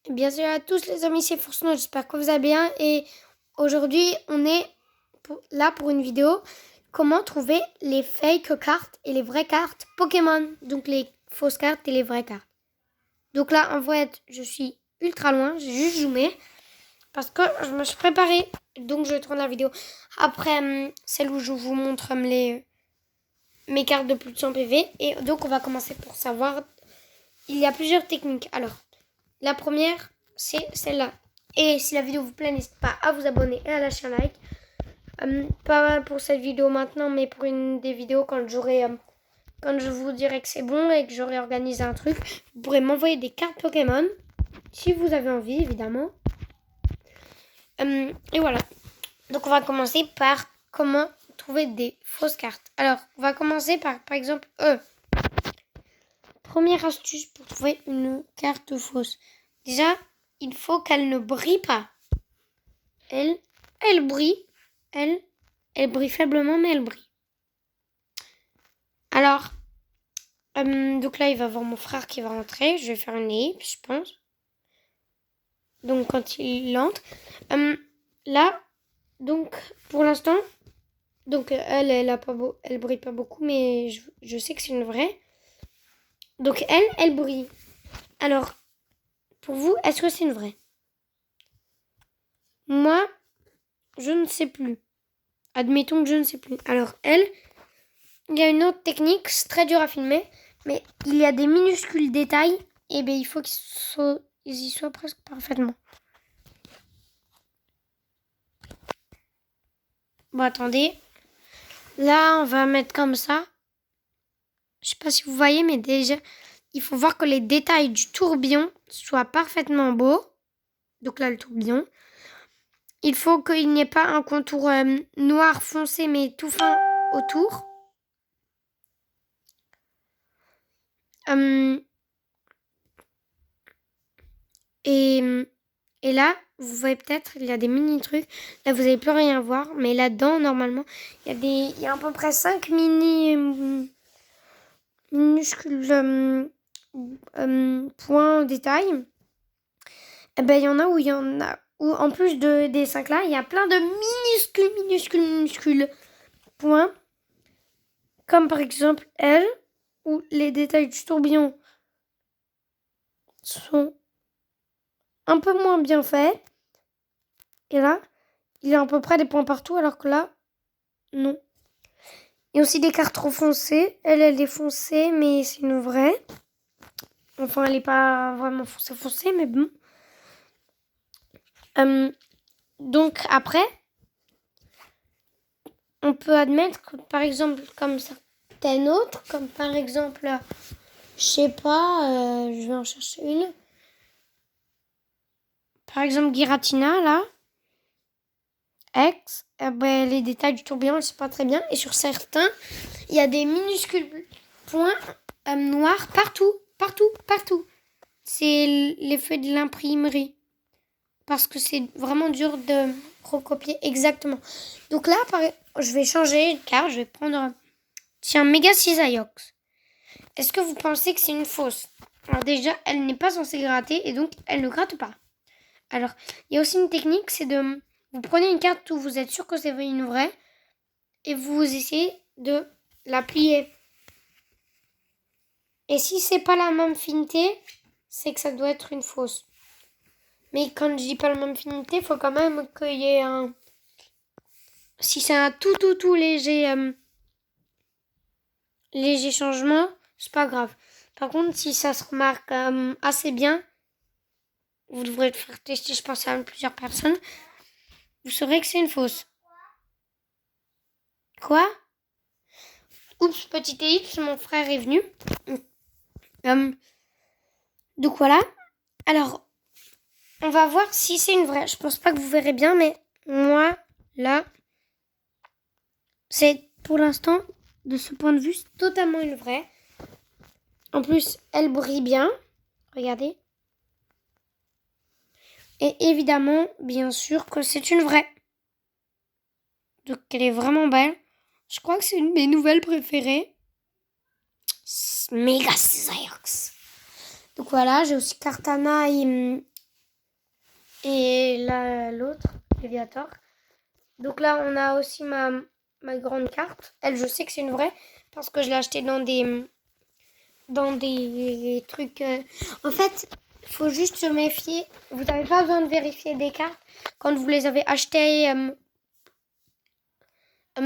Bien sûr à tous les amis, c'est Force Note, j'espère que vous allez bien. Et aujourd'hui, on est là pour une vidéo. Comment trouver les fake cartes et les vraies cartes Pokémon. Donc les fausses cartes et les vraies cartes. Donc là, en fait, je suis ultra loin. J'ai juste zoomé. Parce que je me suis préparée. Donc je vais tourner la vidéo après celle où je vous montre mes cartes de plus de 100 PV. Et donc on va commencer pour savoir. Il y a plusieurs techniques. Alors, la première, c'est celle-là. Et si la vidéo vous plaît, n'hésitez pas à vous abonner et à lâcher un like. Pas pour cette vidéo maintenant, mais pour une des vidéos quand je vous dirai que c'est bon et que j'aurai organisé un truc. Vous pourrez m'envoyer des cartes Pokémon, si vous avez envie, évidemment. Et voilà. Donc on va commencer par comment trouver des fausses cartes. Alors, on va commencer par exemple, première astuce pour trouver une carte fausse. Déjà, il faut qu'elle ne brille pas. Elle brille. Elle brille faiblement, mais elle brille. Alors, donc là, il va y avoir mon frère qui va rentrer. Je vais faire une ellipse, je pense. Donc, quand il entre. Là, donc, pour l'instant, donc elle brille pas beaucoup, mais je sais que c'est une vraie. Donc, elle brille. Alors, pour vous, est-ce que c'est une vraie? Moi, je ne sais plus. Admettons que je ne sais plus. Alors, il y a une autre technique, c'est très dur à filmer, mais il y a des minuscules détails, et bien il faut qu'ils y soient presque parfaitement. Bon, attendez. Là, on va mettre comme ça. Je sais pas si vous voyez, mais déjà, il faut voir que les détails du tourbillon soient parfaitement beaux. Donc là, le tourbillon. Il faut qu'il n'y ait pas un contour noir foncé, mais tout fin autour. Et là, vous voyez peut-être, il y a des mini trucs. Là, vous n'allez plus rien voir. Mais là-dedans, normalement, il y a à peu près 5 minuscules points détails. Et ben, il y en a où en plus des 5 là, il y a plein de minuscules points. Comme par exemple elle, où les détails du tourbillon sont un peu moins bien faits. Et là, il y a à peu près des points partout, alors que là, non. Il y a aussi des cartes trop foncées. Elle est foncée, mais c'est une vraie. Enfin, elle n'est pas vraiment foncée, mais bon. Donc, après, on peut admettre que, par exemple, comme certaines autres, comme par exemple, je sais pas, je vais en chercher une. Par exemple, Giratina, là. Les détails du tourbillon, c'est pas très bien. Et sur certains, il y a des minuscules points noirs partout. C'est l'effet de l'imprimerie. Parce que c'est vraiment dur de recopier exactement. Donc là, je vais changer de carte. Je vais prendre Mega Cisaillux. Est-ce que vous pensez que c'est une fausse? Alors déjà, elle n'est pas censée gratter et donc elle ne gratte pas. Alors, il y a aussi une technique, c'est de... Vous prenez une carte où vous êtes sûr que c'est une vraie et vous essayez de la plier. Et si c'est pas la même finité, c'est que ça doit être une fausse. Mais quand je dis pas la même finité, il faut quand même qu'il y ait un... Si c'est un tout léger changement, c'est pas grave. Par contre, si ça se remarque assez bien, vous devrez le faire tester, je pense, à plusieurs personnes. Vous saurez que c'est une fausse. Quoi? Oups, petite ellipse, mon frère est venu. Donc voilà. Alors, on va voir si c'est une vraie. Je pense pas que vous verrez bien, mais moi, là, c'est pour l'instant, de ce point de vue, c'est totalement une vraie. En plus, elle brille bien. Regardez. Et évidemment, bien sûr que c'est une vraie. Donc, elle est vraiment belle. Je crois que c'est une de mes nouvelles préférées. Mega Cisaillux. Donc voilà, j'ai aussi Kartana Et là, l'autre, Léviator. Donc là, on a aussi ma grande carte. Elle, je sais que c'est une vraie parce que je l'ai achetée dans des trucs. En fait, il faut juste se méfier. Vous n'avez pas besoin de vérifier des cartes quand vous les avez achetées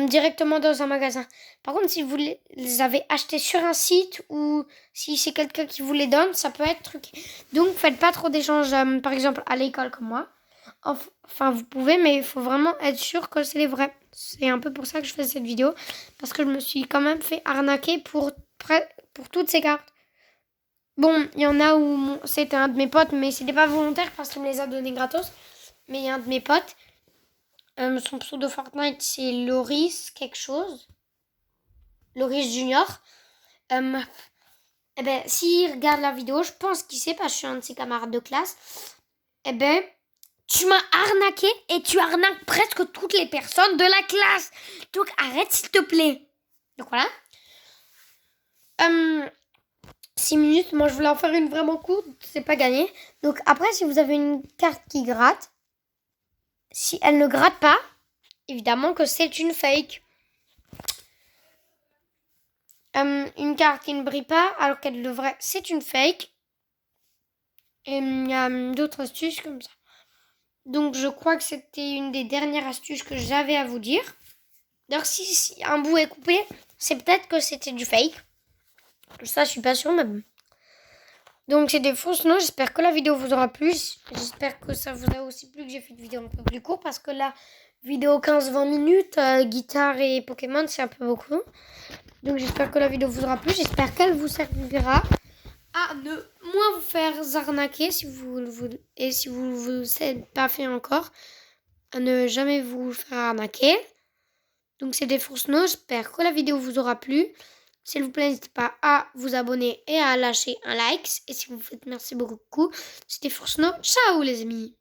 directement dans un magasin. Par contre, si vous les avez achetées sur un site ou si c'est quelqu'un qui vous les donne, ça peut être truc. Donc, faites pas trop d'échanges, par exemple, à l'école comme moi. Enfin, vous pouvez, mais il faut vraiment être sûr que c'est les vrais. C'est un peu pour ça que je fais cette vidéo. Parce que je me suis quand même fait arnaquer pour toutes ces cartes. Bon, il y en a où c'était un de mes potes, mais c'était pas volontaire parce qu'il me les a donnés gratos. Mais il y a un de mes potes. Son pseudo Fortnite, c'est Loris quelque chose. Loris Junior. Eh ben, s'il regarde la vidéo, je pense qu'il sait, parce que je suis un de ses camarades de classe. Eh ben, tu m'as arnaqué et tu arnaques presque toutes les personnes de la classe. Donc, arrête, s'il te plaît. Donc, voilà. 6 minutes. Moi, je voulais en faire une vraiment courte. C'est pas gagné. Donc, après, si vous avez une carte qui gratte, si elle ne gratte pas, évidemment que c'est une fake. Une carte qui ne brille pas alors qu'elle devrait, c'est une fake. Et il y a d'autres astuces comme ça. Donc je crois que c'était une des dernières astuces que j'avais à vous dire. D'ailleurs, si un bout est coupé, c'est peut-être que c'était du fake. Ça, je suis pas sûre, mais bon. Donc c'est des fausses notes. J'espère que la vidéo vous aura plu. J'espère que ça vous a aussi plu que j'ai fait une vidéo un peu plus courte parce que la vidéo 15-20 minutes, guitare et Pokémon, c'est un peu beaucoup. Donc j'espère que la vidéo vous aura plu. J'espère qu'elle vous servira à ne moins vous faire arnaquer si vous êtes pas fait encore. À ne jamais vous faire arnaquer. Donc c'est des fausses notes. J'espère que la vidéo vous aura plu. S'il vous plaît, n'hésitez pas à vous abonner et à lâcher un like. Et si vous faites, merci beaucoup. C'était Force No. Ciao les amis.